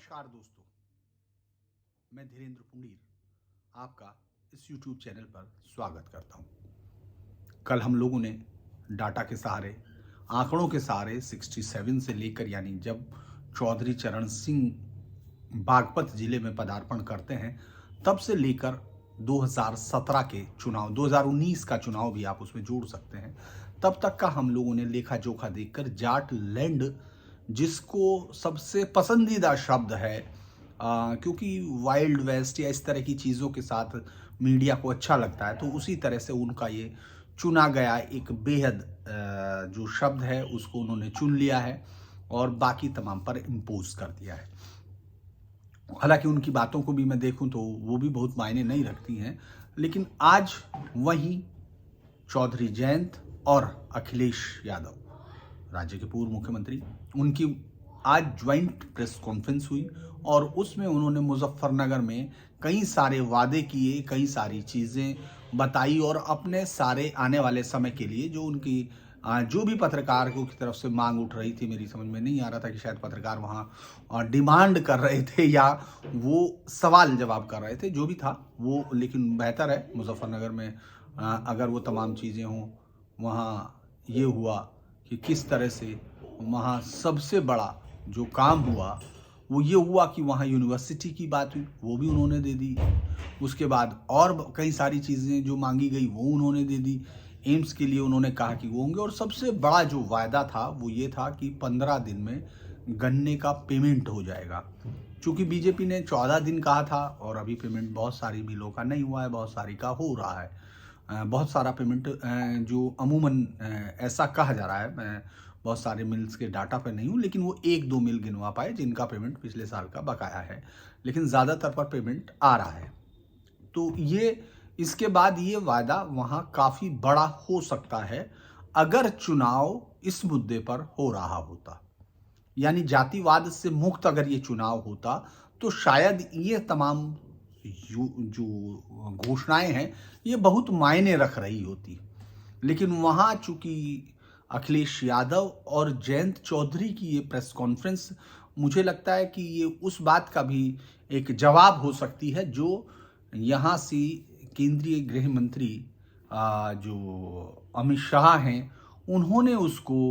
नमस्कार दोस्तों, मैं धीरेन्द्र पुंडीर आपका इस YouTube चैनल पर स्वागत करता हूं। कल हम लोगों ने डाटा के सहारे, आंकड़ों के सहारे 67 से लेकर यानी जब चौधरी चरण सिंह बागपत जिले में पदार्पण करते हैं तब से लेकर 2017 के चुनाव, 2019 का चुनाव भी आप उसमें जोड़ सकते हैं, तब तक का हम लोगों ने लेखा जोखा देखकर जाट लैंड, जिसको सबसे पसंदीदा शब्द है क्योंकि वाइल्ड वेस्ट या इस तरह की चीज़ों के साथ मीडिया को अच्छा लगता है, तो उसी तरह से उनका ये चुना गया एक बेहद जो शब्द है उसको उन्होंने चुन लिया है और बाकी तमाम पर इम्पोज कर दिया है। हालांकि उनकी बातों को भी मैं देखूं तो वो भी बहुत मायने नहीं रखती हैं, लेकिन आज वहीं चौधरी जयंत और अखिलेश यादव, राज्य के पूर्व मुख्यमंत्री, उनकी आज ज्वाइंट प्रेस कॉन्फ्रेंस हुई और उसमें उन्होंने मुजफ्फरनगर में कई सारे वादे किए, कई सारी चीज़ें बताई और अपने सारे आने वाले समय के लिए जो उनकी जो भी पत्रकार की तरफ से मांग उठ रही थी, मेरी समझ में नहीं आ रहा था कि शायद पत्रकार वहाँ डिमांड कर रहे थे या वो सवाल जवाब कर रहे थे, जो भी था वो, लेकिन बेहतर है मुजफ्फरनगर में अगर वो तमाम चीज़ें हों। वहाँ ये हुआ कि किस तरह से वहाँ सबसे बड़ा जो काम हुआ वो ये हुआ कि वहाँ यूनिवर्सिटी की बात हुई, वो भी उन्होंने दे दी। उसके बाद और कई सारी चीज़ें जो मांगी गई वो उन्होंने दे दी। एम्स के लिए उन्होंने कहा कि वो होंगे और सबसे बड़ा जो वायदा था वो ये था कि 15 दिन में गन्ने का पेमेंट हो जाएगा। चूँकि बीजेपी ने 14 दिन कहा था और अभी पेमेंट बहुत सारी मिलों का नहीं हुआ है, बहुत सारी का हो रहा है। बहुत सारा पेमेंट जो अमूमन ऐसा कहा जा रहा है, मैं बहुत सारे मिल्स के डाटा पे नहीं हूँ, लेकिन वो 1-2 मिल गिनवा पाए जिनका पेमेंट पिछले साल का बकाया है, लेकिन ज़्यादातर पर पेमेंट आ रहा है। तो ये इसके बाद ये वायदा वहाँ काफ़ी बड़ा हो सकता है अगर चुनाव इस मुद्दे पर हो रहा होता, यानी जातिवाद से मुक्त अगर ये चुनाव होता तो शायद ये तमाम जो घोषणाएं हैं ये बहुत मायने रख रही होती। लेकिन वहाँ चूंकि अखिलेश यादव और जयंत चौधरी की ये प्रेस कॉन्फ्रेंस, मुझे लगता है कि ये उस बात का भी एक जवाब हो सकती है जो यहाँ से केंद्रीय गृह मंत्री जो अमित शाह हैं उन्होंने उसको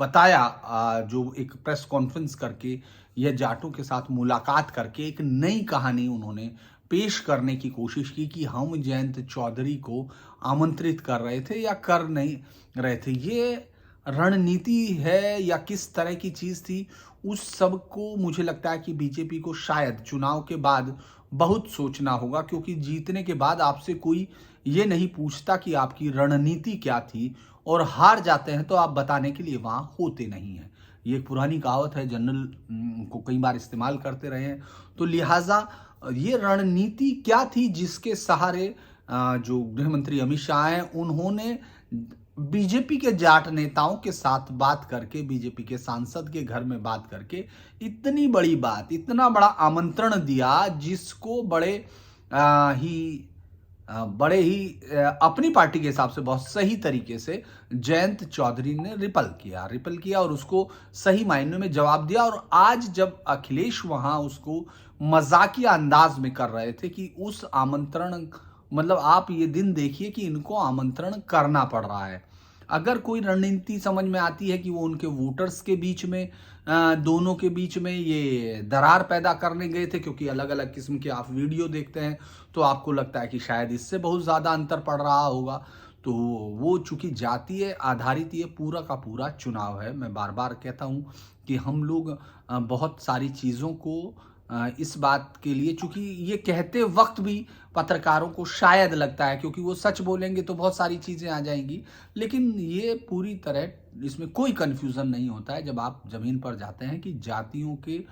बताया, जो एक प्रेस कॉन्फ्रेंस करके या जाटों के साथ मुलाकात करके एक नई कहानी उन्होंने पेश करने की कोशिश की कि हम जयंत चौधरी को आमंत्रित कर रहे थे या कर नहीं रहे थे। ये रणनीति है या किस तरह की चीज़ थी, उस सब को मुझे लगता है कि बीजेपी को शायद चुनाव के बाद बहुत सोचना होगा, क्योंकि जीतने के बाद आपसे कोई ये नहीं पूछता कि आपकी रणनीति क्या थी, और हार जाते हैं तो आप बताने के लिए वहाँ होते नहीं हैं। ये एक पुरानी कहावत है, जनरल को कई बार इस्तेमाल करते रहे हैं। तो लिहाजा ये रणनीति क्या थी जिसके सहारे जो गृह मंत्री अमित शाह हैं उन्होंने बीजेपी के जाट नेताओं के साथ बात करके, बीजेपी के सांसद के घर में बात करके इतनी बड़ी बात, इतना बड़ा आमंत्रण दिया जिसको बड़े ही अपनी पार्टी के हिसाब से बहुत सही तरीके से जयंत चौधरी ने रिपल किया और उसको सही मायने में जवाब दिया। और आज जब अखिलेश वहां उसको मजाकिया अंदाज में कर रहे थे कि उस आमंत्रण, मतलब आप ये दिन देखिए कि इनको आमंत्रण करना पड़ रहा है। अगर कोई रणनीति समझ में आती है कि वो उनके वोटर्स के बीच में, दोनों के बीच में ये दरार पैदा करने गए थे, क्योंकि अलग अलग किस्म के आप वीडियो देखते हैं तो आपको लगता है कि शायद इससे बहुत ज़्यादा अंतर पड़ रहा होगा। तो वो चूंकि जातीय आधारित ये पूरा का पूरा चुनाव है, मैं बार बार कहता हूँ कि हम लोग बहुत सारी चीज़ों को इस बात के लिए, चूंकि ये कहते वक्त भी पत्रकारों को शायद लगता है क्योंकि वो सच बोलेंगे तो बहुत सारी चीज़ें आ जाएंगी, लेकिन ये पूरी तरह इसमें कोई कन्फ्यूज़न नहीं होता है जब आप ज़मीन पर जाते हैं कि जातियों के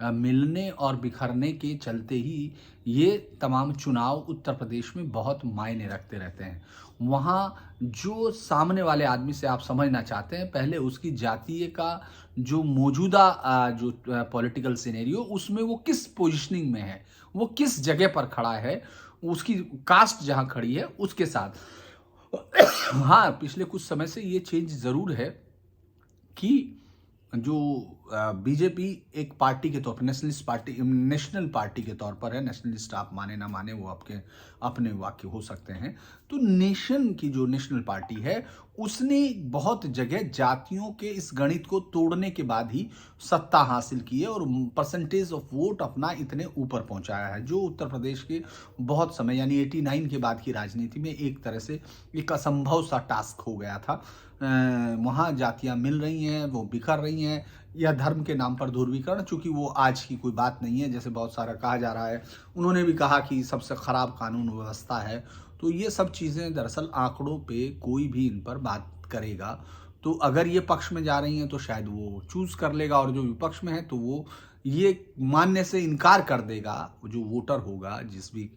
मिलने और बिखरने के चलते ही ये तमाम चुनाव उत्तर प्रदेश में बहुत मायने रखते रहते हैं। वहाँ जो सामने वाले आदमी से आप समझना चाहते हैं, पहले उसकी जातीय का जो मौजूदा जो पॉलिटिकल सिनेरियो, उसमें वो किस पोजीशनिंग में है, वो किस जगह पर खड़ा है, उसकी कास्ट जहाँ खड़ी है उसके साथ। हाँ, पिछले कुछ समय से ये चेंज ज़रूर है कि जो बीजेपी एक पार्टी के तौर पर नेशनल पार्टी के तौर पर है, नेशनलिस्ट आप माने ना माने वो आपके अपने वाक्य हो सकते हैं। तो नेशन की जो नेशनल पार्टी है उसने बहुत जगह जातियों के इस गणित को तोड़ने के बाद ही सत्ता हासिल की है और परसेंटेज ऑफ वोट अपना इतने ऊपर पहुंचाया है, जो उत्तर प्रदेश के बहुत समय यानी 89 के बाद की राजनीति में एक तरह से एक असंभव सा टास्क हो गया था। वहाँ जातियाँ मिल रही हैं, वो बिखर रही हैं, या धर्म के नाम पर ध्रुवीकरण, चूंकि वो आज की कोई बात नहीं है जैसे बहुत सारा कहा जा रहा है। उन्होंने भी कहा कि सबसे खराब कानून व्यवस्था है। तो ये सब चीज़ें दरअसल आंकड़ों पे कोई भी इन पर बात करेगा तो अगर ये पक्ष में जा रही हैं तो शायद वो चूज कर लेगा, और जो विपक्ष में है तो वो ये मानने से इनकार कर देगा, जो वोटर होगा जिस भी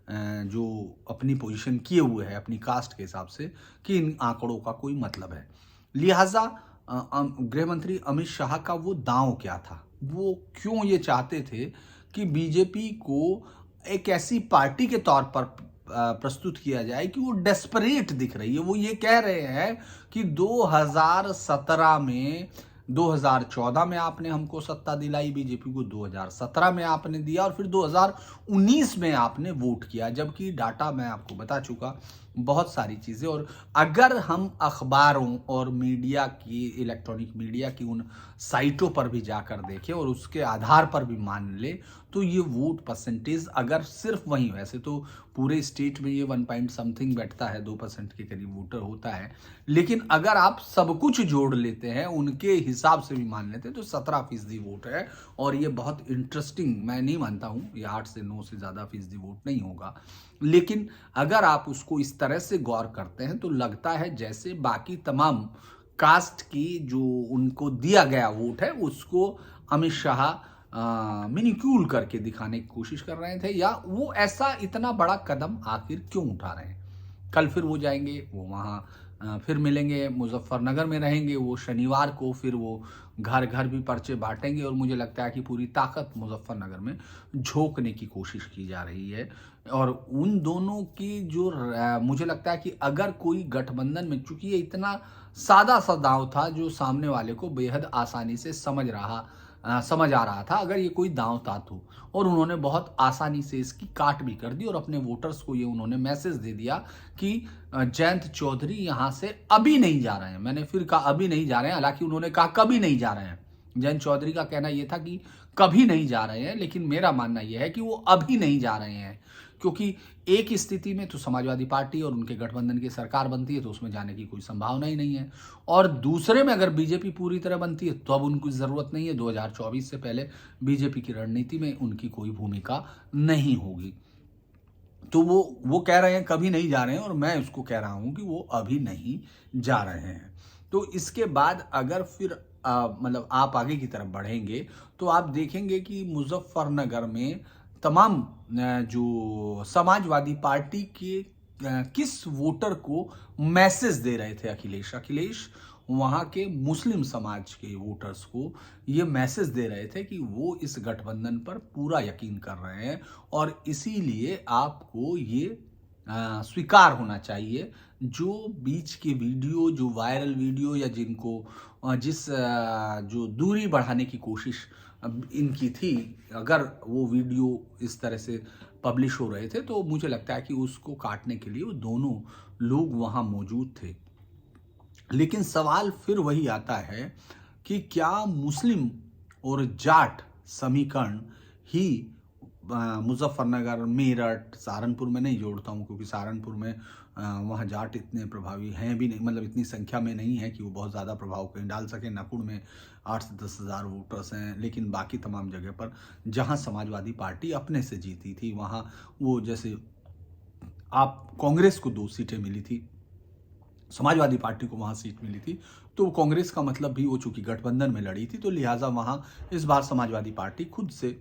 जो अपनी पोजीशन किए हुए है अपनी कास्ट के हिसाब से, कि इन आंकड़ों का कोई मतलब है। लिहाजा गृह मंत्री अमित शाह का वो दांव क्या था, वो क्यों ये चाहते थे कि बीजेपी को एक ऐसी पार्टी के तौर पर प्रस्तुत किया जाए कि वो डेस्परेट दिख रही है। वो ये कह रहे हैं कि 2017 में 2014 में आपने हमको सत्ता दिलाई बीजेपी को, 2017 में आपने दिया और फिर 2019 में आपने वोट किया, जबकि डाटा मैं आपको बता चुका बहुत सारी चीज़ें। और अगर हम अखबारों और मीडिया की, इलेक्ट्रॉनिक मीडिया की उन साइटों पर भी जाकर देखें और उसके आधार पर भी मान ले तो ये वोट परसेंटेज अगर सिर्फ वहीं, वैसे तो पूरे स्टेट में ये 1 पॉइंट समथिंग बैठता है, 2% के करीब वोटर होता है, लेकिन अगर आप सब कुछ जोड़ लेते हैं उनके हिसाब से भी मान लेते हैं तो 17% वोट है। और ये बहुत इंटरेस्टिंग, मैं नहीं मानता हूँ ये 8 से 9 से ज़्यादा फीसदी वोट नहीं होगा, लेकिन अगर आप उसको इस तरह से गौर करते हैं तो लगता है जैसे बाकी तमाम कास्ट की जो उनको दिया गया वोट है उसको अमित शाह मिनिक्यूल करके दिखाने की कोशिश कर रहे थे, या वो ऐसा इतना बड़ा कदम आखिर क्यों उठा रहे हैं। कल फिर वो जाएंगे, वो वहाँ फिर मिलेंगे, मुजफ्फरनगर में रहेंगे, वो शनिवार को फिर वो घर घर भी पर्चे बांटेंगे, और मुझे लगता है कि पूरी ताकत मुजफ्फरनगर में झोंकने की कोशिश की जा रही है। और उन दोनों की जो मुझे लगता है कि अगर कोई गठबंधन में, चूंकि ये इतना सादा सा दांव था जो सामने वाले को बेहद आसानी से समझ आ रहा था, अगर ये कोई दांव था तो, और उन्होंने बहुत आसानी से इसकी काट भी कर दी और अपने वोटर्स को ये उन्होंने मैसेज दे दिया कि जयंत चौधरी यहाँ से अभी नहीं जा रहे हैं। मैंने फिर कहा अभी नहीं जा रहे हैं, हालांकि उन्होंने कहा कभी नहीं जा रहे हैं। जयंत चौधरी का कहना यह था कि कभी नहीं जा रहे हैं, लेकिन मेरा मानना यह है कि वो अभी नहीं जा रहे हैं, क्योंकि एक स्थिति में तो समाजवादी पार्टी और उनके गठबंधन की सरकार बनती है तो उसमें जाने की कोई संभावना ही नहीं है, और दूसरे में अगर बीजेपी पूरी तरह बनती है तो अब उनको जरूरत नहीं है। 2024 से पहले बीजेपी की रणनीति में उनकी कोई भूमिका नहीं होगी। तो वो कह रहे हैं कभी नहीं जा रहे हैं, और मैं उसको कह रहा हूं कि वो अभी नहीं जा रहे हैं। तो इसके बाद अगर फिर मतलब आप आगे की तरफ बढ़ेंगे तो आप देखेंगे कि मुजफ्फरनगर में तमाम जो समाजवादी पार्टी के किस वोटर को मैसेज दे रहे थे अखिलेश वहां के मुस्लिम समाज के वोटर्स को ये मैसेज दे रहे थे कि वो इस गठबंधन पर पूरा यकीन कर रहे हैं, और इसीलिए आपको ये स्वीकार होना चाहिए जो बीच के वीडियो, जो वायरल वीडियो, या जिनको जो दूरी बढ़ाने की कोशिश इनकी थी, अगर वो वीडियो इस तरह से पब्लिश हो रहे थे तो मुझे लगता है कि उसको काटने के लिए वो दोनों लोग वहां मौजूद थे। लेकिन सवाल फिर वही आता है कि क्या मुस्लिम और जाट समीकरण ही मुजफ्फरनगर, मेरठ, सहारनपुर में नहीं जोड़ता हूँ क्योंकि सहारनपुर में वहाँ जाट इतने प्रभावी हैं भी नहीं, मतलब इतनी संख्या में नहीं है कि वो बहुत ज़्यादा प्रभाव कहीं डाल सकें। नागपुर में 8 से 10 हज़ार वोटर्स हैं, लेकिन बाकी तमाम जगह पर जहाँ समाजवादी पार्टी अपने से जीती थी वहाँ वो, जैसे आप कांग्रेस को 2 सीटें मिली थी, समाजवादी पार्टी को वहां सीट मिली थी, तो कांग्रेस का मतलब भी वो चूंकि गठबंधन में लड़ी थी तो लिहाजा वहां इस बार समाजवादी पार्टी खुद से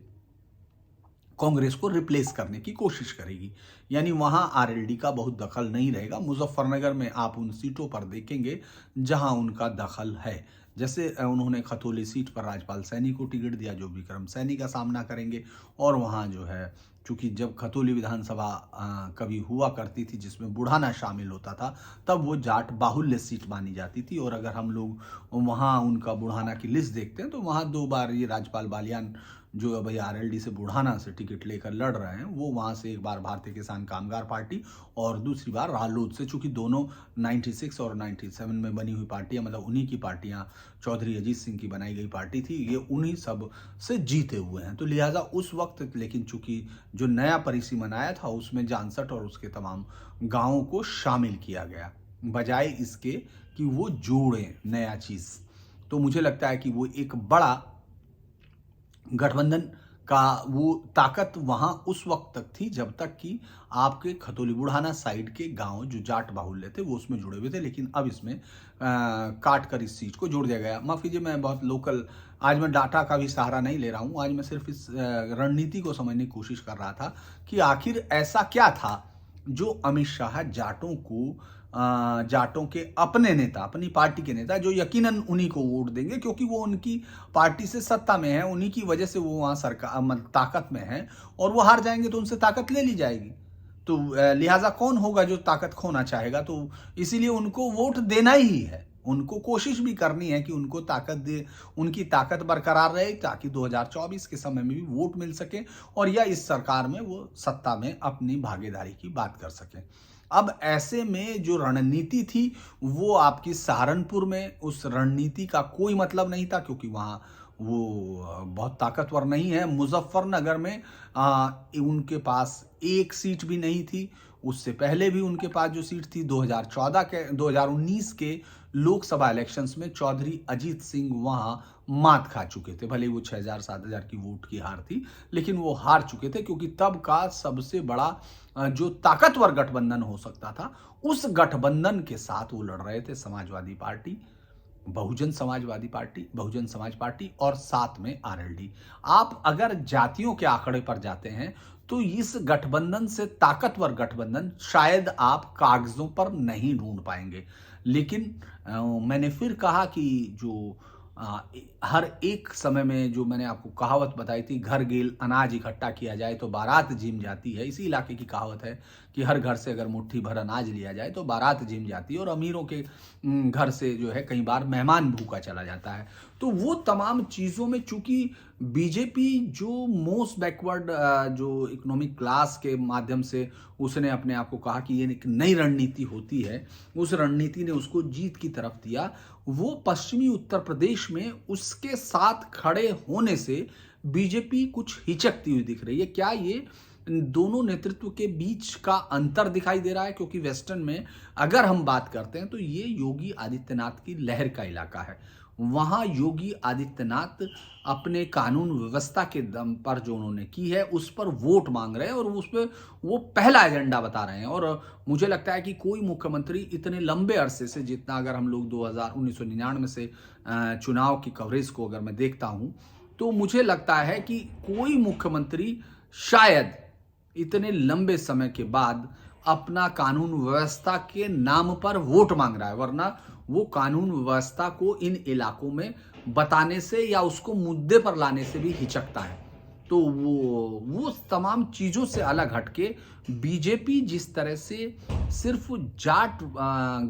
कांग्रेस को रिप्लेस करने की कोशिश करेगी, यानी वहां आरएलडी का बहुत दखल नहीं रहेगा। मुजफ्फरनगर में आप उन सीटों पर देखेंगे जहां उनका दखल है, जैसे उन्होंने खतौली सीट पर राजपाल सैनी को टिकट दिया जो विक्रम सैनी का सामना करेंगे, और वहां जो है चूँकि जब खतौली विधानसभा कभी हुआ करती थी जिसमें बुढ़ाना शामिल होता था, तब वो जाट बाहुल्य सीट मानी जाती थी। और अगर हम लोग वहाँ उनका बुढ़ाना की लिस्ट देखते हैं तो वहाँ 2 बार ये राजपाल बालियान जो अभी आरएलडी से बुढ़ाना से टिकट लेकर लड़ रहे हैं, वो वहाँ से एक बार भारतीय किसान कामगार पार्टी और दूसरी बार रालोद से, चूँकि दोनों 96 और 97 में बनी हुई पार्टियाँ, मतलब उन्हीं की पार्टियाँ, चौधरी अजीत सिंह की बनाई गई पार्टी थी, ये उन्हीं सब से जीते हुए हैं। तो लिहाजा उस वक्त, लेकिन चूँकि जो नया परिसीमन आया था उसमें जानसठ और उसके तमाम गाँवों को शामिल किया गया, बजाय इसके कि वो जोड़ें नया चीज़। तो मुझे लगता है कि वो एक बड़ा गठबंधन का वो ताकत वहां उस वक्त तक थी जब तक कि आपके खतौली बुढ़ाना साइड के गांव जो जाट बाहुल्य थे वो उसमें जुड़े हुए थे। लेकिन अब इसमें काट कर इस चीज को जोड़ दिया गया। माफ कीजिए, मैं बहुत लोकल, आज मैं डाटा का भी सहारा नहीं ले रहा हूं, आज मैं सिर्फ इस रणनीति को समझने की कोशिश कर रहा था कि आखिर ऐसा क्या था जो अमित शाह जाटों के अपने नेता, अपनी पार्टी के नेता, जो यकीनन उन्हीं को वोट देंगे क्योंकि वो उनकी पार्टी से सत्ता में है, उन्हीं की वजह से वो वहाँ सरकार ताकत में है, और वो हार जाएंगे तो उनसे ताकत ले ली जाएगी। तो लिहाजा कौन होगा जो ताकत खोना चाहेगा, तो इसीलिए उनको वोट देना ही है। उनको कोशिश भी करनी है कि उनको ताकत दे, उनकी ताकत बरकरार रहे, ताकि 2024 के समय में भी वोट मिल सके और या इस सरकार में वो सत्ता में अपनी भागीदारी की बात कर सके। अब ऐसे में जो रणनीति थी वो आपकी सहारनपुर में, उस रणनीति का कोई मतलब नहीं था क्योंकि वहाँ वो बहुत ताकतवर नहीं है। मुजफ्फरनगर में उनके पास एक सीट भी नहीं थी। उससे पहले भी उनके पास जो सीट थी 2019 के लोकसभा इलेक्शंस में चौधरी अजीत सिंह वहां मात खा चुके थे। भले वो 6000-7000 की वोट की हार थी, लेकिन वो हार चुके थे क्योंकि तब का सबसे बड़ा जो ताकतवर गठबंधन हो सकता था, उस गठबंधन के साथ वो लड़ रहे थे समाजवादी पार्टी, बहुजन समाज पार्टी और साथ में आरएलडी। आप अगर जातियों के आंकड़े पर जाते हैं तो इस गठबंधन से ताकतवर गठबंधन शायद आप कागजों पर नहीं ढूंढ पाएंगे। लेकिन मैंने फिर कहा कि जो हर एक समय में जो मैंने आपको कहावत बताई थी, घर गेल अनाज इकट्ठा किया जाए तो बारात जिम जाती है, इसी इलाके की कहावत है कि हर घर से अगर मुट्ठी भर अनाज लिया जाए तो बारात जिम जाती है, और अमीरों के घर से जो है कई बार मेहमान भूखा चला जाता है। तो वो तमाम चीज़ों में चूंकि बीजेपी जो मोस्ट बैकवर्ड जो इकोनॉमिक क्लास के माध्यम से उसने अपने आप को कहा कि ये एक नई रणनीति होती है, उस रणनीति ने उसको जीत की तरफ दिया। वो पश्चिमी उत्तर प्रदेश में उसके साथ खड़े होने से बीजेपी कुछ हिचकती हुई दिख रही है। क्या ये दोनों नेतृत्व के बीच का अंतर दिखाई दे रहा है? क्योंकि वेस्टर्न में अगर हम बात करते हैं तो ये योगी आदित्यनाथ की लहर का इलाका है। वहां योगी आदित्यनाथ अपने कानून व्यवस्था के दम पर जो उन्होंने की है उस पर वोट मांग रहे हैं और उस पर वो पहला एजेंडा बता रहे हैं। और मुझे लगता है कि कोई मुख्यमंत्री इतने लंबे अरसे से, जितना अगर हम लोग 1999 से चुनाव की कवरेज को अगर मैं देखता हूं, तो मुझे लगता है कि कोई मुख्यमंत्री शायद इतने लंबे समय के बाद अपना कानून व्यवस्था के नाम पर वोट मांग रहा है, वरना वो कानून व्यवस्था को इन इलाकों में बताने से या उसको मुद्दे पर लाने से भी हिचकता है। तो वो तमाम चीजों से अलग हटके बीजेपी जिस तरह से सिर्फ जाट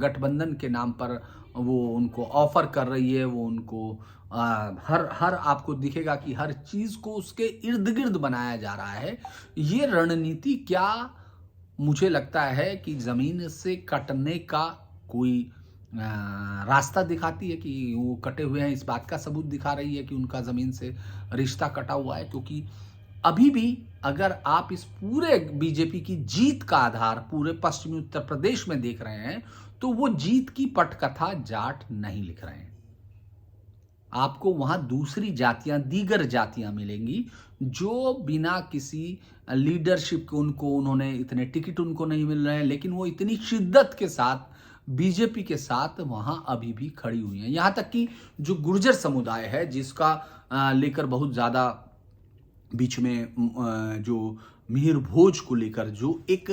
गठबंधन के नाम पर वो उनको ऑफर कर रही है, वो उनको हर आपको दिखेगा कि हर चीज को उसके इर्द गिर्द बनाया जा रहा है। ये रणनीति क्या, मुझे लगता है कि जमीन से कटने का कोई रास्ता दिखाती है कि वो कटे हुए हैं, इस बात का सबूत दिखा रही है कि उनका जमीन से रिश्ता कटा हुआ है। क्योंकि अभी भी अगर आप इस पूरे बीजेपी की जीत का आधार पूरे पश्चिमी उत्तर प्रदेश में देख रहे हैं तो वो जीत की पटकथा जाट नहीं लिख रहे हैं। आपको वहां दूसरी जातियां, दीगर जातियां मिलेंगी जो बिना किसी लीडरशिप के, उन्होंने इतने टिकट उनको नहीं मिल रहे हैं, लेकिन वो इतनी शिद्दत के साथ बीजेपी के साथ वहां अभी भी खड़ी हुई हैं। यहां तक कि जो गुर्जर समुदाय है, जिसका लेकर बहुत ज्यादा बीच में जो मिहिर भोज को लेकर जो एक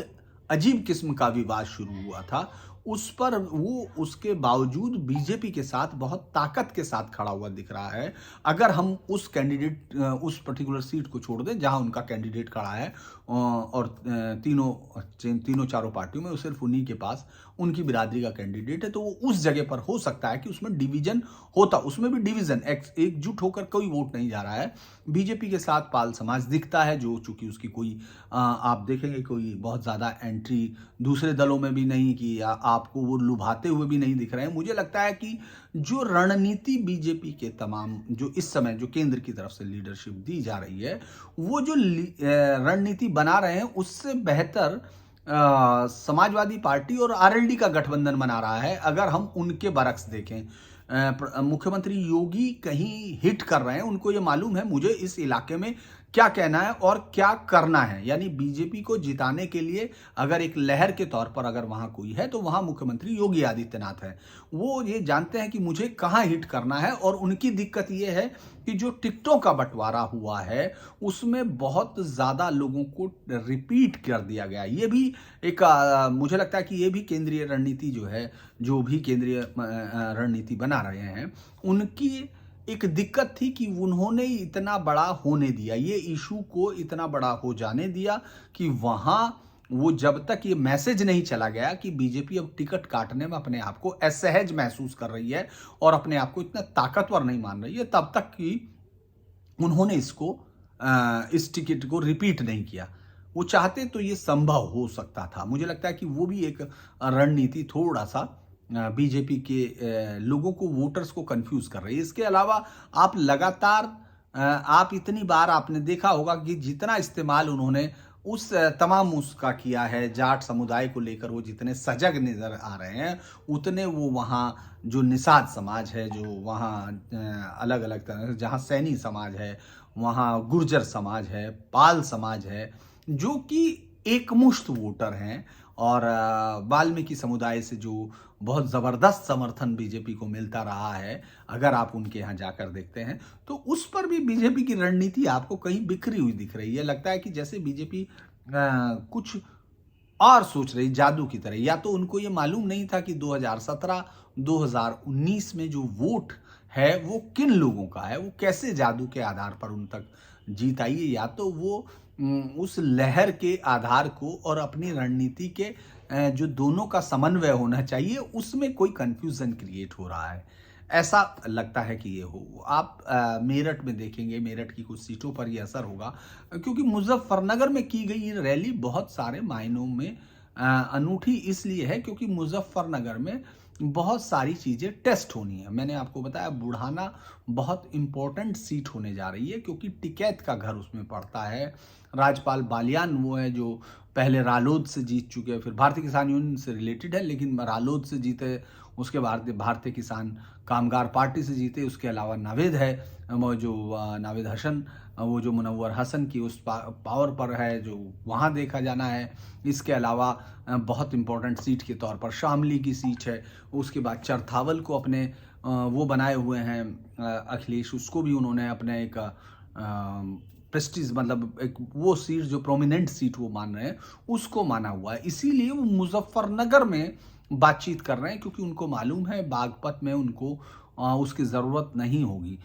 अजीब किस्म का विवाद शुरू हुआ था, उस पर वो उसके बावजूद बीजेपी के साथ बहुत ताकत के साथ खड़ा हुआ दिख रहा है। अगर हम उस कैंडिडेट उस पर्टिकुलर सीट को छोड़ दें जहां उनका कैंडिडेट खड़ा है और तीनों चारों पार्टियों में सिर्फ उन्हीं के पास उनकी बिरादरी का कैंडिडेट है, तो वो उस जगह पर हो सकता है कि उसमें डिवीजन होता, उसमें भी डिवीजन, एकजुट होकर कोई वोट नहीं जा रहा है। बीजेपी के साथ पाल समाज दिखता है, जो चूंकि उसकी कोई आप देखेंगे कोई बहुत ज्यादा एंट्री दूसरे दलों में भी नहीं की, आपको वो लुभाते हुए भी नहीं दिख रहे हैं। मुझे लगता है कि जो रणनीति बीजेपी के तमाम जो इस समय जो केंद्र की तरफ से लीडरशिप दी जा रही है, वो जो रणनीति बना रहे हैं उससे बेहतर समाजवादी पार्टी और आरएलडी का गठबंधन बना रहा है। अगर हम उनके बरक्स देखें, मुख्यमंत्री योगी कहीं हिट कर रहे हैं, उनको ये मालूम है मुझे इस इलाके में क्या कहना है और क्या करना है। यानी बीजेपी को जिताने के लिए अगर एक लहर के तौर पर अगर वहां कोई है तो वहां मुख्यमंत्री योगी आदित्यनाथ है। वो ये जानते हैं कि मुझे कहां हिट करना है, और उनकी दिक्कत ये है कि जो टिकटों का बंटवारा हुआ है उसमें बहुत ज्यादा लोगों को रिपीट कर दिया गया। ये भी एक मुझे लगता है कि ये भी केंद्रीय रणनीति जो है, जो भी केंद्रीय रणनीति बना रहे हैं, उनकी एक दिक्कत थी कि उन्होंने इतना बड़ा होने दिया, ये इशू को इतना बड़ा हो जाने दिया कि वहां वो जब तक ये मैसेज नहीं चला गया कि बीजेपी अब टिकट काटने में अपने आप को असहज महसूस कर रही है और अपने आप को इतना ताकतवर नहीं मान रही है, तब तक कि उन्होंने इस टिकट को रिपीट नहीं किया। वो चाहते तो ये संभव हो सकता था। मुझे लगता है कि वो भी एक रणनीति थोड़ा सा बीजेपी के लोगों को, वोटर्स को कंफ्यूज कर रही है। इसके अलावा आप लगातार आप इतनी बार आपने देखा होगा कि जितना इस्तेमाल उन्होंने उस तमाम उसका किया है, जाट समुदाय को लेकर वो जितने सजग नजर आ रहे हैं, उतने वो वहाँ जो निषाद समाज है, जो वहाँ अलग अलग तरह, जहाँ सैनी समाज है, वहाँ गुर्जर समाज है, पाल समाज है, जो कि एकमुश्त वोटर हैं, और वाल्मीकि समुदाय से जो बहुत जबरदस्त समर्थन बीजेपी को मिलता रहा है, अगर आप उनके यहाँ जाकर देखते हैं तो उस पर भी बीजेपी की रणनीति आपको कहीं बिखरी हुई दिख रही है। लगता है कि जैसे बीजेपी कुछ और सोच रही, जादू की तरह। या तो उनको ये मालूम नहीं था कि 2017 2019 में जो वोट है वो किन लोगों का है, वो कैसे जादू के आधार पर उन तक जीत आई है, या तो वो उस लहर के आधार को और अपनी रणनीति के जो दोनों का समन्वय होना चाहिए उसमें कोई कंफ्यूजन क्रिएट हो रहा है, ऐसा लगता है कि ये हो। आप मेरठ में देखेंगे, मेरठ की कुछ सीटों पर ये असर होगा, क्योंकि मुजफ्फरनगर में की गई ये रैली बहुत सारे मायनों में अनूठी इसलिए है क्योंकि मुजफ्फरनगर में बहुत सारी चीजें टेस्ट होनी है। मैंने आपको बताया बुढ़ाना बहुत इंपॉर्टेंट सीट होने जा रही है, क्योंकि टिकैत का घर उसमें पड़ता है। राजपाल बालियान वो है जो पहले रालोद से जीत चुके हैं, फिर भारतीय किसान यूनियन से रिलेटेड है लेकिन रालोद से जीते, उसके बाद भारतीय किसान कामगार पार्टी से जीते। उसके अलावा नावेद है, वो जो नावेद हसन, वो जो मुनव्वर हसन की उस पावर पर है, जो वहाँ देखा जाना है। इसके अलावा बहुत इंपॉर्टेंट सीट के तौर पर शामली की सीट है। उसके बाद चरथावल को अपने वो बनाए हुए हैं अखिलेश, उसको भी उन्होंने अपने एक प्रेस्टीज, मतलब एक वो सीट जो प्रोमिनेंट सीट वो मान रहे हैं, उसको माना हुआ है। इसीलिए वो मुजफ्फरनगर में बातचीत कर रहे हैं, क्योंकि उनको मालूम है बागपत में उनको उसकी ज़रूरत नहीं होगी।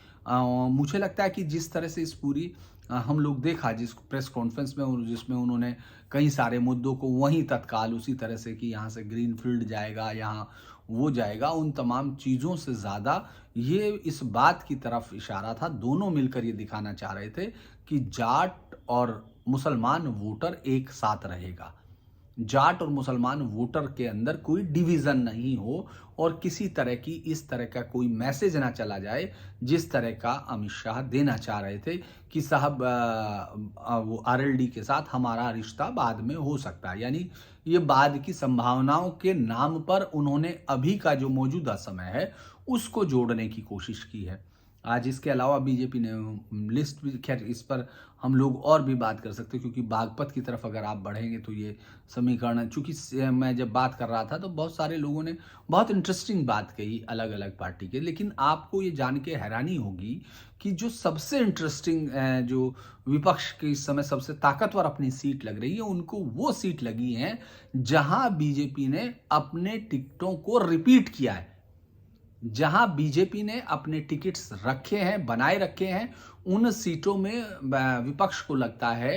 मुझे लगता है कि जिस तरह से इस पूरी हम लोग देखा जिस प्रेस कॉन्फ्रेंस में, जिसमें उन्होंने कई सारे मुद्दों को वहीं तत्काल उसी तरह से कि यहाँ से ग्रीन फील्ड जाएगा, यहाँ वो जाएगा, उन तमाम चीज़ों से ज़्यादा ये इस बात की तरफ इशारा था, दोनों मिलकर ये दिखाना चाह रहे थे कि जाट और मुसलमान वोटर एक साथ रहेगा, जाट और मुसलमान वोटर के अंदर कोई डिवीजन नहीं हो, और किसी तरह की इस तरह का कोई मैसेज ना चला जाए जिस तरह का अमित शाह देना चाह रहे थे कि साहब वो आरएलडी के साथ हमारा रिश्ता बाद में हो सकता है। यानी ये बाद की संभावनाओं के नाम पर उन्होंने अभी का जो मौजूदा समय है उसको जोड़ने की कोशिश की है। आज इसके अलावा बीजेपी ने लिस्ट भी, खैर इस पर हम लोग और भी बात कर सकते हैं, क्योंकि बागपत की तरफ अगर आप बढ़ेंगे तो ये समीकरण, चूंकि मैं जब बात कर रहा था तो बहुत सारे लोगों ने बहुत इंटरेस्टिंग बात कही अलग अलग पार्टी के, लेकिन आपको ये जान के हैरानी होगी कि जो सबसे इंटरेस्टिंग, जो विपक्ष के इस समय सबसे ताकतवर अपनी सीट लग रही है, उनको वो सीट लगी है जहां बीजेपी ने अपने टिकटों को रिपीट किया है। जहां बीजेपी ने अपने टिकट्स रखे हैं, बनाए रखे हैं, उन सीटों में विपक्ष को लगता है,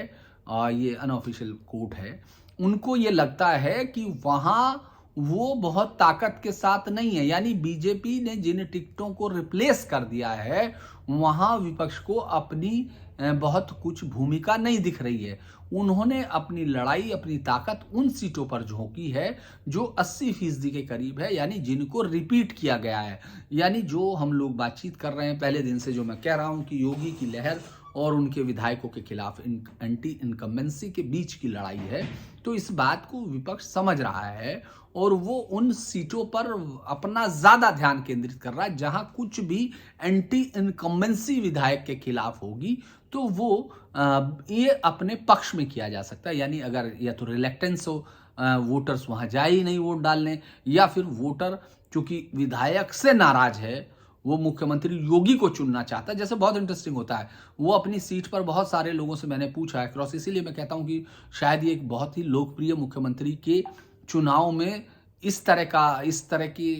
ये अनऑफिशियल कोट है, उनको ये लगता है कि वहां वो बहुत ताकत के साथ नहीं है। यानी बीजेपी ने जिन टिकटों को रिप्लेस कर दिया है, वहां विपक्ष को अपनी बहुत कुछ भूमिका नहीं दिख रही है। उन्होंने अपनी लड़ाई, अपनी ताकत उन सीटों पर झोंकी है जो 80% के करीब है, यानी जिनको रिपीट किया गया है। यानी जो हम लोग बातचीत कर रहे हैं पहले दिन से, जो मैं कह रहा हूं कि योगी की लहर और उनके विधायकों के खिलाफ एंटी इनकम्बेंसी के बीच की लड़ाई है, तो इस बात को विपक्ष समझ रहा है और वो उन सीटों पर अपना ज्यादा ध्यान केंद्रित कर रहा है जहां कुछ भी एंटी इनकम्बेंसी विधायक के खिलाफ होगी तो वो ये अपने पक्ष में किया जा सकता है। यानी अगर या तो रिलेक्टेंस हो, वोटर्स वहां जाए ही नहीं वोट डालने, या फिर वोटर चूंकि विधायक से नाराज है, वो मुख्यमंत्री योगी को चुनना चाहता है। जैसे बहुत इंटरेस्टिंग होता है, वो अपनी सीट पर बहुत सारे लोगों से मैंने पूछा है क्रॉस, इसीलिए मैं कहता हूं कि शायद ये एक बहुत ही लोकप्रिय मुख्यमंत्री के चुनाव में इस तरह की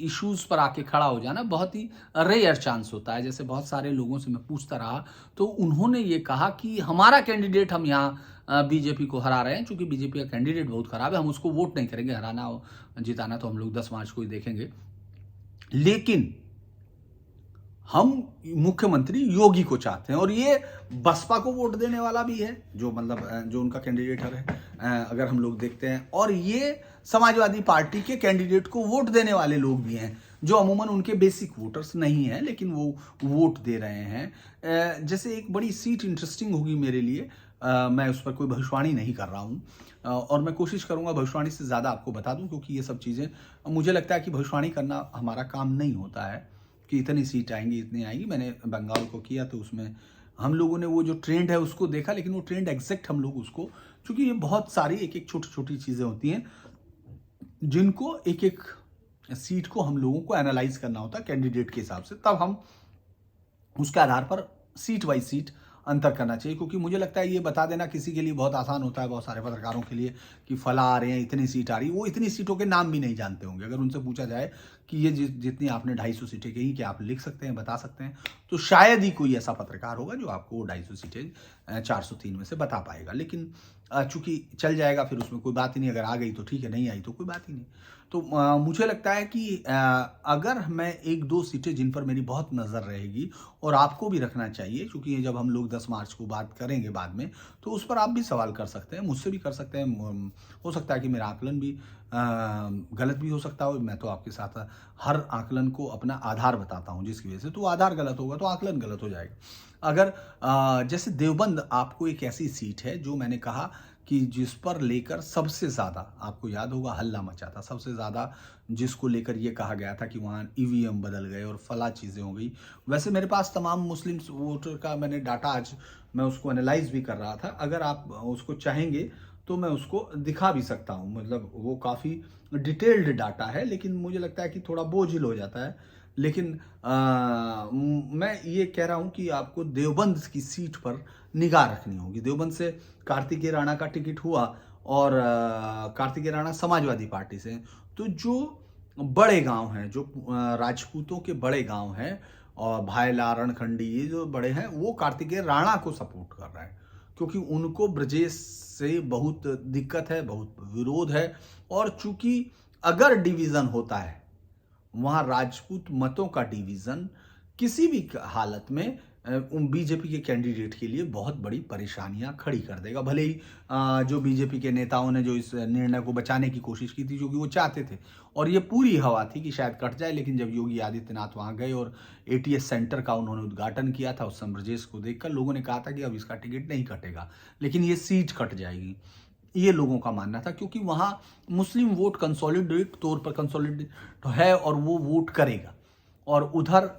इश्यूज पर आके खड़ा हो जाना बहुत ही रेयर चांस होता है। जैसे बहुत सारे लोगों से मैं पूछता रहा तो उन्होंने ये कहा कि हमारा कैंडिडेट, हम यहाँ बीजेपी को हरा रहे हैं, क्योंकि बीजेपी का कैंडिडेट बहुत खराब है, हम उसको वोट नहीं करेंगे, हराना जिताना तो हम लोग 10 मार्च को ही देखेंगे, लेकिन हम मुख्यमंत्री योगी को चाहते हैं। और ये बसपा को वोट देने वाला भी है, जो मतलब जो उनका कैंडिडेट है, अगर हम लोग देखते हैं, और ये समाजवादी पार्टी के कैंडिडेट को वोट देने वाले लोग भी हैं, जो अमूमन उनके बेसिक वोटर्स नहीं हैं, लेकिन वो वोट दे रहे हैं। जैसे एक बड़ी सीट इंटरेस्टिंग होगी मेरे लिए, मैं उस पर कोई भविष्यवाणी नहीं कर रहा हूँ, और मैं कोशिश करूंगा भविष्यवाणी से ज़्यादा आपको बता दूं, क्योंकि ये सब चीज़ें, मुझे लगता है कि भविष्यवाणी करना हमारा काम नहीं होता है कि इतनी सीट आएंगी, इतनी आएंगी। मैंने बंगाल को किया तो उसमें हम लोगों ने वो जो ट्रेंड है उसको देखा, लेकिन वो ट्रेंड एग्जैक्ट हम लोग उसको, क्योंकि ये बहुत सारी एक एक छोटी छोटी चीज़ें होती हैं जिनको एक एक सीट को हम लोगों को एनालाइज करना होता है कैंडिडेट के हिसाब से, तब हम उसके आधार पर सीट बाई सीट अंतर करना चाहिए। क्योंकि मुझे लगता है ये बता देना किसी के लिए बहुत आसान होता है, बहुत सारे पत्रकारों के लिए, कि फला आ रहे हैं, इतनी सीट आ रही है, वो इतनी सीटों के नाम भी नहीं जानते होंगे। अगर उनसे पूछा जाए कि ये जितनी आपने 250 सीटें कही, क्या आप लिख सकते हैं, बता सकते हैं, तो शायद ही कोई ऐसा पत्रकार होगा जो आपको 250 सीटें 403 में से बता पाएगा। लेकिन चूंकि चल जाएगा, फिर उसमें कोई बात ही नहीं, अगर आ गई तो ठीक है, नहीं आई तो कोई बात ही नहीं। तो मुझे लगता है कि अगर मैं 1-2 सीटें जिन पर मेरी बहुत नज़र रहेगी, और आपको भी रखना चाहिए, क्योंकि ये जब हम लोग 10 मार्च को बात करेंगे बाद में, तो उस पर आप भी सवाल कर सकते हैं, मुझसे भी कर सकते हैं। हो सकता है कि मेरा आकलन भी गलत भी हो सकता हो। मैं तो आपके साथ हर आकलन को अपना आधार बताता हूँ, जिसकी वजह से तो आधार गलत होगा तो आकलन गलत हो जाएगा। अगर जैसे देवबंद आपको एक ऐसी सीट है जो मैंने कहा कि जिस पर लेकर सबसे ज़्यादा, आपको याद होगा, हल्ला मचा था, सबसे ज़्यादा जिसको लेकर ये कहा गया था कि वहाँ ईवीएम बदल गए और फला चीज़ें हो गई। वैसे मेरे पास तमाम मुस्लिम वोटर का मैंने डाटा, आज मैं उसको एनालाइज भी कर रहा था, अगर आप उसको चाहेंगे तो मैं उसको दिखा भी सकता हूँ। मतलब वो काफ़ी डिटेल्ड डाटा है, लेकिन मुझे लगता है कि थोड़ा बोझिल हो जाता है। लेकिन मैं ये कह रहा हूँ कि आपको देवबंद की सीट पर निगाह रखनी होगी। देवबंद से कार्तिकेय राणा का टिकट हुआ, और कार्तिकेय राणा समाजवादी पार्टी से, तो जो बड़े गांव हैं, जो राजपूतों के बड़े गांव हैं, और भायला, रणखंडी, ये जो बड़े हैं, वो कार्तिकेय राणा को सपोर्ट कर रहे हैं, क्योंकि उनको ब्रजेश से बहुत दिक्कत है, बहुत विरोध है। और चूंकि अगर डिवीजन होता है, वहां राजपूत मतों का डिवीजन किसी भी हालत में बीजेपी के कैंडिडेट के लिए बहुत बड़ी परेशानियां खड़ी कर देगा। भले ही जो बीजेपी के नेताओं ने जो इस निर्णय को बचाने की कोशिश की थी, जो कि वो चाहते थे, और ये पूरी हवा थी कि शायद कट जाए, लेकिन जब योगी आदित्यनाथ वहां गए और एटीएस सेंटर का उन्होंने उद्घाटन किया था, उस समय ब्रजेश को देखकर लोगों ने कहा था कि अब इसका टिकट नहीं कटेगा, लेकिन ये सीट कट जाएगी, ये लोगों का मानना था, क्योंकि वहां मुस्लिम वोट कंसोलिडेट तौर पर कंसोलिडेट है और वो वोट करेगा। और उधर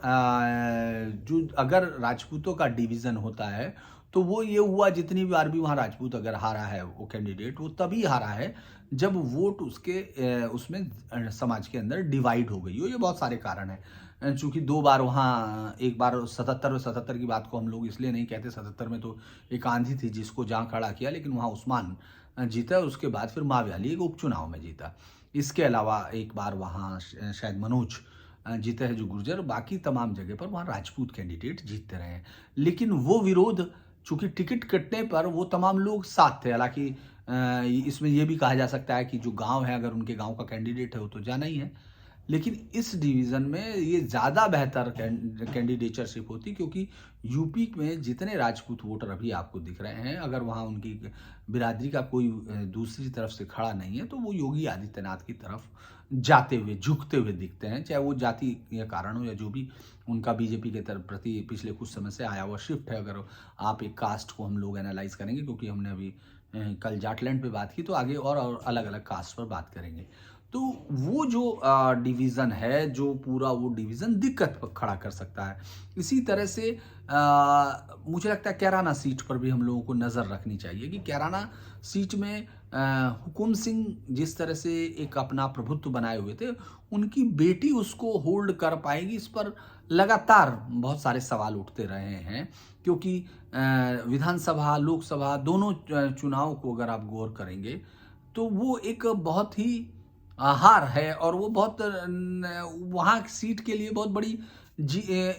जो अगर राजपूतों का डिवीज़न होता है, तो वो ये हुआ जितनी बार भी वहाँ राजपूत अगर हारा है वो कैंडिडेट, वो तभी हारा है जब वोट उसके उसमें समाज के अंदर डिवाइड हो गई हो। ये बहुत सारे कारण हैं। चूँकि 2 बार वहाँ एक बार 77 की बात को हम लोग इसलिए नहीं कहते, 77 में तो एक आंधी थी जिसको जहाँ खड़ा किया, लेकिन वहाँ उस्मान जीता और उसके बाद फिर मावियाली एक उपचुनाव में जीता। इसके अलावा एक बार वहाँ शायद मनोज जीते हैं जो गुर्जर, बाकी तमाम जगह पर वहाँ राजपूत कैंडिडेट जीतते रहे हैं। लेकिन वो विरोध चूँकि टिकट कटने पर वो तमाम लोग साथ थे। हालाँकि इसमें ये भी कहा जा सकता है कि जो गाँव है अगर उनके गाँव का कैंडिडेट है वो तो जाना ही है। लेकिन इस डिवीज़न में ये ज़्यादा बेहतर कैंडिडेचरशिप होती, क्योंकि यूपी में जितने राजपूत वोटर अभी आपको दिख रहे हैं, अगर वहाँ उनकी बिरादरी का कोई दूसरी तरफ से खड़ा नहीं है, तो वो योगी आदित्यनाथ की तरफ जाते हुए, झुकते हुए दिखते हैं। चाहे वो जाति या कारण हो या जो भी उनका बीजेपी के तरफ प्रति पिछले कुछ समय से आया हुआ शिफ्ट है। अगर आप एक कास्ट को हम लोग एनालाइज़ करेंगे, क्योंकि हमने अभी कल जाटलैंड पे बात की, तो आगे और अलग-अलग कास्ट पर बात करेंगे। तो वो जो डिवीज़न है, जो पूरा वो डिवीज़न दिक्कत खड़ा कर सकता है। इसी तरह से मुझे लगता है कैराना सीट पर भी हम लोगों को नज़र रखनी चाहिए कि कैराना सीट में हुकुम सिंह जिस तरह से एक अपना प्रभुत्व बनाए हुए थे, उनकी बेटी उसको होल्ड कर पाएगी, इस पर लगातार बहुत सारे सवाल उठते रहे हैं। क्योंकि विधानसभा, लोकसभा दोनों चुनाव को अगर आप गौर करेंगे, तो वो एक बहुत ही हार है और वो बहुत वहाँ सीट के लिए बहुत बड़ी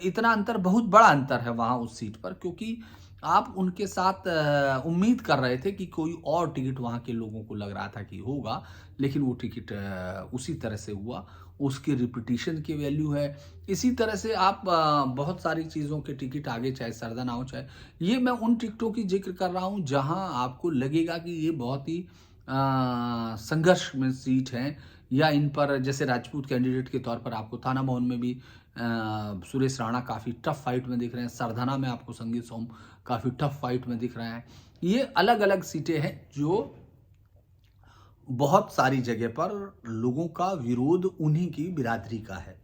इतना अंतर, बहुत बड़ा अंतर है वहाँ उस सीट पर, क्योंकि आप उनके साथ उम्मीद कर रहे थे कि कोई और टिकट वहाँ के लोगों को लग रहा था कि होगा, लेकिन वो टिकट उसी तरह से हुआ, उसकी रिपीटिशन की वैल्यू है। इसी तरह से आप बहुत सारी चीज़ों के टिकट आगे, चाहे सरदना हो, चाहे ये मैं उन टिकटों की जिक्र कर रहा हूँ जहाँ आपको लगेगा कि ये बहुत ही संघर्ष में सीट हैं, या इन पर जैसे राजपूत कैंडिडेट के तौर पर आपको थाना भवन में भी सुरेश राणा काफ़ी टफ फाइट में दिख रहे हैं, सरधना में आपको संगीत सोम काफ़ी टफ फाइट में दिख रहे हैं। ये अलग अलग सीटें हैं जो बहुत सारी जगह पर लोगों का विरोध उन्हीं की बिरादरी का है।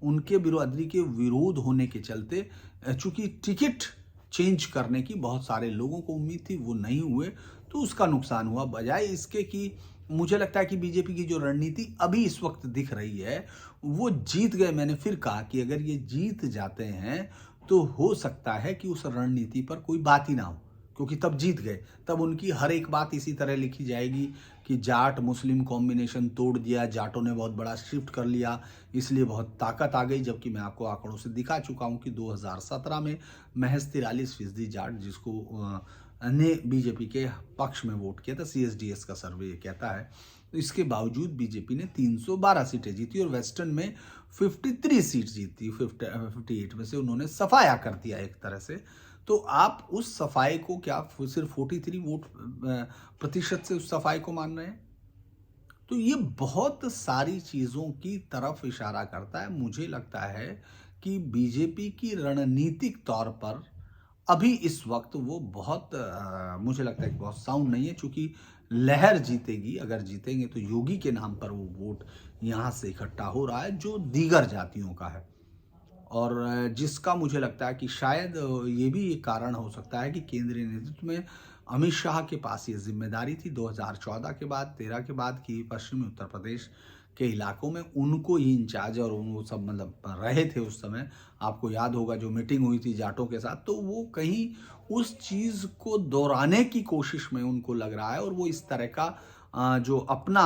उनके बिरादरी के विरोध होने के चलते चूंकि टिकट चेंज करने की बहुत सारे लोगों को उम्मीद थी, वो नहीं हुए, तो उसका नुकसान हुआ। बजाय इसके कि मुझे लगता है कि बीजेपी की जो रणनीति अभी इस वक्त दिख रही है, वो जीत गए। मैंने फिर कहा कि अगर ये जीत जाते हैं तो हो सकता है कि उस रणनीति पर कोई बात ही ना हो, क्योंकि तब जीत गए। तब उनकी हर एक बात इसी तरह लिखी जाएगी कि जाट मुस्लिम कॉम्बिनेशन तोड़ दिया, जाटों ने बहुत बड़ा शिफ्ट कर लिया, इसलिए बहुत ताकत आ गई। जबकि मैं आपको आंकड़ों से दिखा चुका हूं कि 2017 में महज 43% जाट जिसको ने बीजेपी के पक्ष में वोट किया था, CSDS का सर्वे ये कहता है। तो इसके बावजूद बीजेपी ने 312 सीटें जीती और वेस्टर्न में 53 सीट जीती। 58 में से उन्होंने सफाया कर दिया एक तरह से। तो आप उस सफाई को क्या सिर्फ 43 वोट प्रतिशत से उस सफाई को मान रहे हैं? तो ये बहुत सारी चीज़ों की तरफ इशारा करता है। मुझे लगता है कि बीजेपी की रणनीतिक तौर पर अभी इस वक्त वो बहुत मुझे लगता है कि बहुत साउंड नहीं है, चूंकि लहर जीतेगी। अगर जीतेंगे तो योगी के नाम पर वो वोट यहाँ से इकट्ठा हो रहा है जो दीगर जातियों का है, और जिसका मुझे लगता है कि शायद ये भी एक कारण हो सकता है कि केंद्रीय नेतृत्व में अमित शाह के पास ये जिम्मेदारी थी 2014 के बाद, 13 के बाद, कि पश्चिमी उत्तर प्रदेश के इलाकों में उनको ही इंचार्ज, और वो सब मतलब रहे थे उस समय। आपको याद होगा जो मीटिंग हुई थी जाटों के साथ, तो वो कहीं उस चीज़ को दोहराने की कोशिश में उनको लग रहा है, और वो इस तरह का जो अपना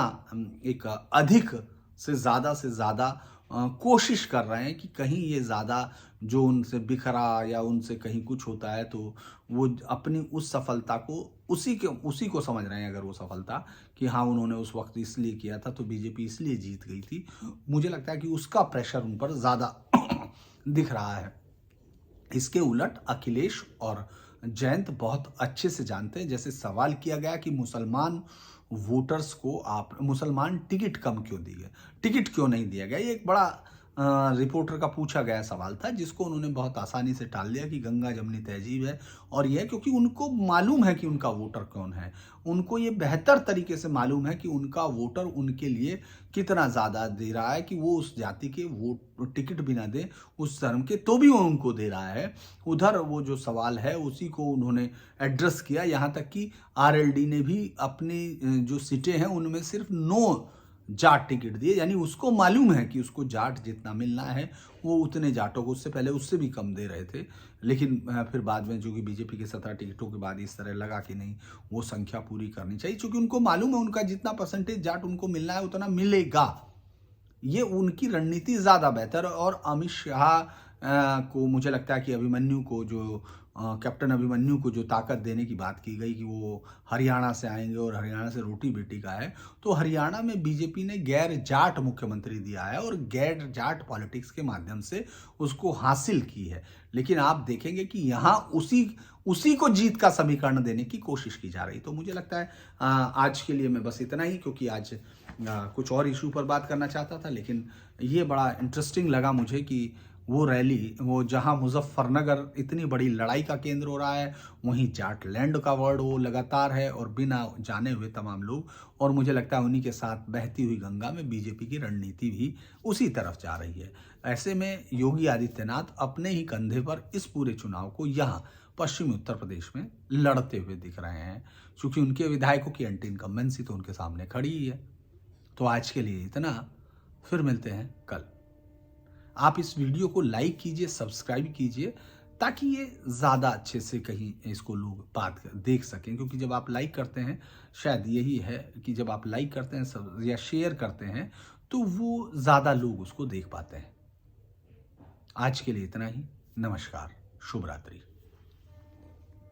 एक अधिक से ज़्यादा कोशिश कर रहे हैं कि कहीं ये ज़्यादा जो उनसे बिखरा या उनसे कहीं कुछ होता है, तो वो अपनी उस सफलता को उसी को समझ रहे हैं। अगर वो सफलता कि हाँ उन्होंने उस वक्त इसलिए किया था तो बीजेपी इसलिए जीत गई थी, मुझे लगता है कि उसका प्रेशर उन पर ज़्यादा दिख रहा है। इसके उलट अखिलेश और जयंत बहुत अच्छे से जानते हैं। जैसे सवाल किया गया कि मुसलमान वोटर्स को आप मुसलमान टिकट कम क्यों दिए, टिकट क्यों नहीं दिया गया, ये एक बड़ा रिपोर्टर का पूछा गया सवाल था, जिसको उन्होंने बहुत आसानी से टाल दिया कि गंगा जमनी तहजीब है। और यह क्योंकि उनको मालूम है कि उनका वोटर कौन है, उनको ये बेहतर तरीके से मालूम है कि उनका वोटर उनके लिए कितना ज़्यादा दे रहा है, कि वो उस जाति के वोट टिकट भी ना दे, उस धर्म के, तो भी वो उनको दे रहा है। उधर वो जो सवाल है उसी को उन्होंने एड्रेस किया, यहाँ तक कि आरएलडी ने भी अपनी जो सीटें हैं उनमें सिर्फ 9 जाट टिकट दिए, यानी उसको मालूम है कि उसको जाट जितना मिलना है वो उतने जाटों को, उससे पहले उससे भी कम दे रहे थे। लेकिन फिर बाद में जो कि बीजेपी के 17 टिकटों के बाद इस तरह लगा कि नहीं, वो संख्या पूरी करनी चाहिए, क्योंकि उनको मालूम है उनका जितना परसेंटेज जाट उनको मिलना है उतना मिलेगा। ये उनकी रणनीति ज़्यादा बेहतर। और अमित शाह को मुझे लगता है कि अभिमन्यु को जो कैप्टन अभिमन्यु को जो ताकत देने की बात की गई कि वो हरियाणा से आएंगे और हरियाणा से रोटी बेटी का है, तो हरियाणा में बीजेपी ने गैर जाट मुख्यमंत्री दिया है और गैर जाट पॉलिटिक्स के माध्यम से उसको हासिल की है। लेकिन आप देखेंगे कि यहाँ उसी को जीत का समीकरण देने की कोशिश की जा रही। तो मुझे लगता है आज के लिए मैं बस इतना ही, क्योंकि आज कुछ और इशू पर बात करना चाहता था, लेकिन ये बड़ा इंटरेस्टिंग लगा मुझे कि वो रैली, वो जहां मुजफ्फरनगर इतनी बड़ी लड़ाई का केंद्र हो रहा है, वहीं जाटलैंड का वर्ड वो लगातार है और बिना जाने हुए तमाम लोग। और मुझे लगता है उन्हीं के साथ बहती हुई गंगा में बीजेपी की रणनीति भी उसी तरफ जा रही है। ऐसे में योगी आदित्यनाथ अपने ही कंधे पर इस पूरे चुनाव को यहाँ पश्चिमी उत्तर प्रदेश में लड़ते हुए दिख रहे हैं, क्योंकि उनके विधायकों की एंटी इनकम्बेंसी तो उनके सामने खड़ी ही है। तो आज के लिए इतना, फिर मिलते हैं कल। आप इस वीडियो को लाइक कीजिए, सब्सक्राइब कीजिए, ताकि ये ज़्यादा अच्छे से कहीं इसको लोग बात देख सकें, क्योंकि जब आप लाइक करते हैं, शायद यही है कि जब आप लाइक करते हैं या शेयर करते हैं तो वो ज़्यादा लोग उसको देख पाते हैं। आज के लिए इतना ही। नमस्कार, शुभ रात्रि।